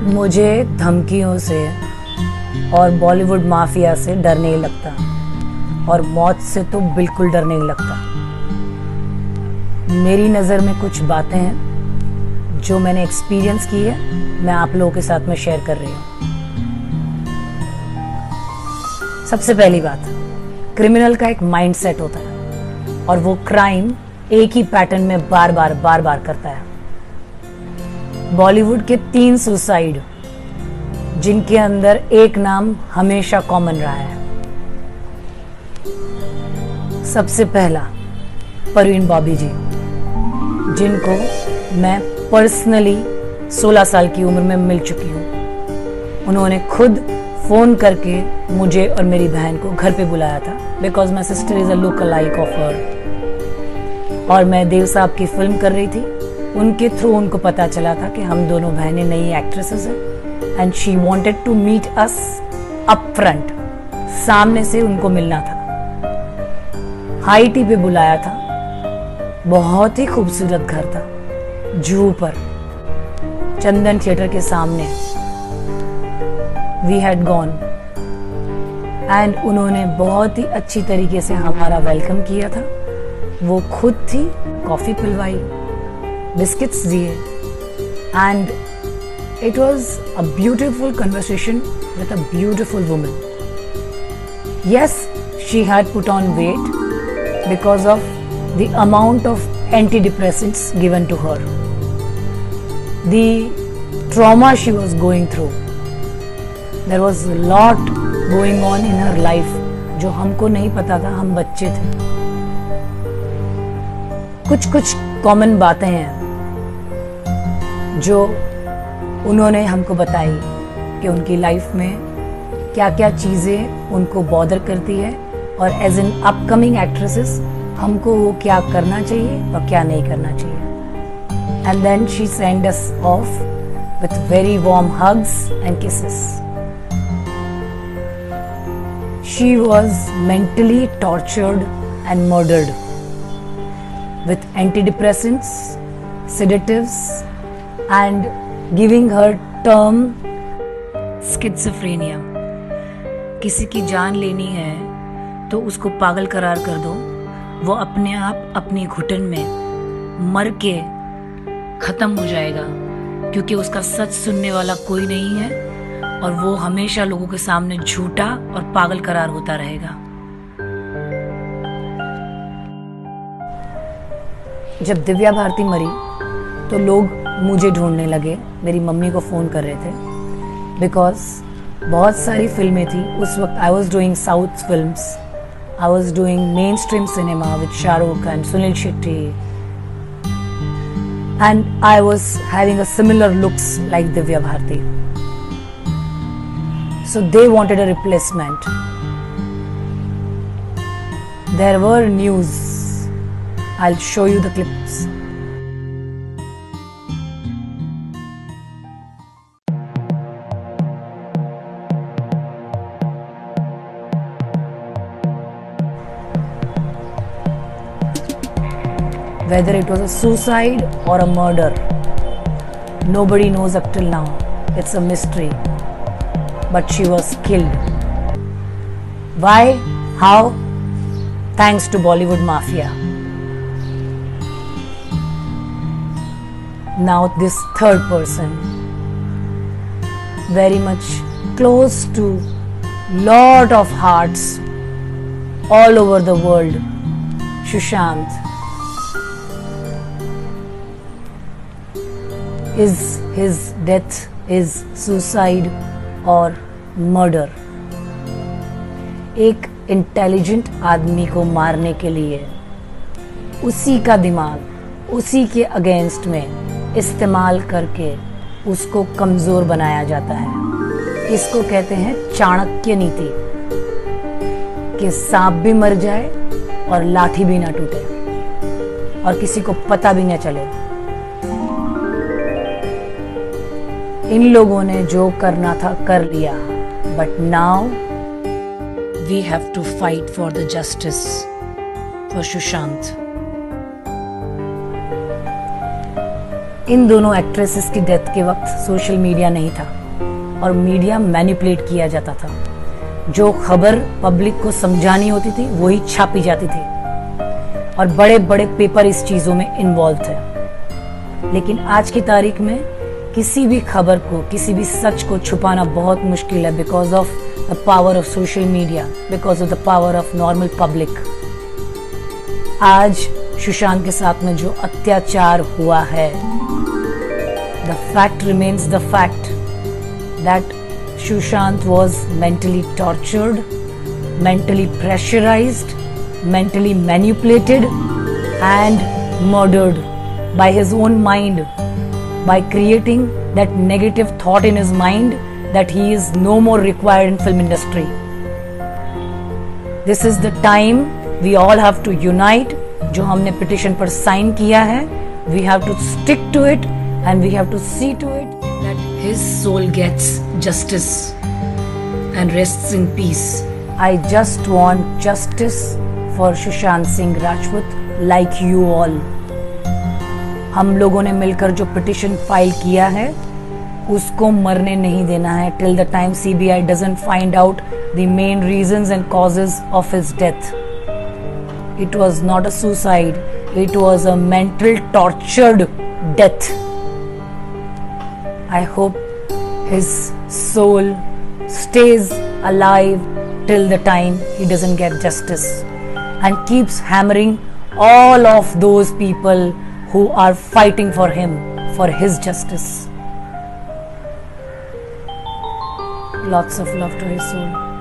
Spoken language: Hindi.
मुझे धमकियों से और बॉलीवुड माफिया से डर नहीं लगता और मौत से तो बिल्कुल डर नहीं लगता। मेरी नज़र में कुछ बातें हैं जो मैंने एक्सपीरियंस की है, मैं आप लोगों के साथ में शेयर कर रही हूँ। सबसे पहली बात, क्रिमिनल का एक माइंडसेट होता है और वो क्राइम एक ही पैटर्न में बार बार करता है। बॉलीवुड के 3 सुसाइड जिनके अंदर एक नाम हमेशा कॉमन रहा है। सबसे पहला परवीन बॉबी जी, जिनको मैं पर्सनली 16 साल की उम्र में मिल चुकी हूँ। उन्होंने खुद फोन करके मुझे और मेरी बहन को घर पे बुलाया था, because my sister is a local like of her. और मैं देव साहब की फिल्म कर रही थी, उनके थ्रू उनको पता चला था कि हम दोनों बहनें नई एक्ट्रेसेस हैं and she wanted to meet us up front, सामने से उनको मिलना था। हाई टी पे बुलाया था, बहुत ही खूबसूरत घर था, जूहू पर चंदन थिएटर के सामने। वी हैड गॉन एंड उन्होंने बहुत ही अच्छी तरीके से हमारा वेलकम किया था। वो खुद थी, कॉफी पिलवाई, बिस्किट्स दिए and it was a beautiful conversation with a beautiful woman. Yes, she had put on weight because of the amount of antidepressants given to her, the trauma she was going through. There was a lot going on in her life जो हमको नहीं पता था, हम बच्चे थे। कुछ कॉमन बातें हैं जो उन्होंने हमको बताई कि उनकी लाइफ में क्या क्या चीज़ें उनको बॉदर करती है और एज एन अपकमिंग एक्ट्रेसेस हमको वो क्या करना चाहिए और क्या नहीं करना चाहिए। And then she send us off with very warm hugs and kisses. She was mentally tortured and murdered with antidepressants, sedatives and giving her term schizophrenia। किसी की जान लेनी है तो उसको पागल करार कर दो, वो अपने आप अपनी घुटन में मर के खत्म हो जाएगा, क्योंकि उसका सच सुनने वाला कोई नहीं है और वो हमेशा लोगों के सामने झूठा और पागल करार होता रहेगा। जब दिव्या भारती मरी तो लोग मुझे ढूंढने लगे, मेरी मम्मी को फ़ोन कर रहे थे, बिकॉज बहुत सारी फिल्में थी उस वक्त। I was doing south films, I was doing mainstream cinema with Shahrukh and Sunil Shetty, and I was having a similar looks like Divya Bharti, so they wanted a replacement. There were news, I'll show you the clips. Whether it was a suicide or a murder, nobody knows up till now. It's a mystery. But she was killed. Why? How? Thanks to Bollywood Mafia. Now this third person, very much close to lot of hearts all over the world, Sushant, is his death is suicide or murder? एक इंटेलिजेंट आदमी को मारने के लिए उसी का दिमाग उसी के अगेंस्ट में इस्तेमाल करके उसको कमज़ोर बनाया जाता है। इसको कहते हैं चाणक्य नीति, कि सांप भी मर जाए और लाठी भी ना टूटे और किसी को पता भी ना चले। इन लोगों ने जो करना था कर लिया, but now we have to fight for the justice for Sushant. इन दोनों एक्ट्रेसेस की डेथ के वक्त सोशल मीडिया नहीं था और मीडिया मैनिपुलेट किया जाता था। जो खबर पब्लिक को समझानी होती थी वही छापी जाती थी और बड़े बड़े पेपर इस चीज़ों में इन्वॉल्व थे। लेकिन आज की तारीख में किसी भी खबर को, किसी भी सच को छुपाना बहुत मुश्किल है, because of the power of social media, because of the power of normal public. आज सुशांत के साथ में जो अत्याचार हुआ है, the fact remains the fact that Sushant was mentally tortured, mentally pressurized, mentally manipulated and murdered by his own mind, by creating that negative thought in his mind that he is no more required in film industry. This is the time we all have to unite. जो हमने petition पर sign किया है, we have to stick to it and we have to see to it that his soul gets justice and rests in peace. I just want justice for Sushant Singh Rajput like you all. हम लोगों ने मिलकर जो पिटिशन फाइल किया है उसको मरने नहीं देना है till the time CBI doesn't find out the main reasons and causes of his death. It was not a suicide, it was a mental tortured death. I hope his soul stays alive till the time he doesn't get justice and keeps hammering all of those people who are fighting for him, for his justice. Lots of love to his soul.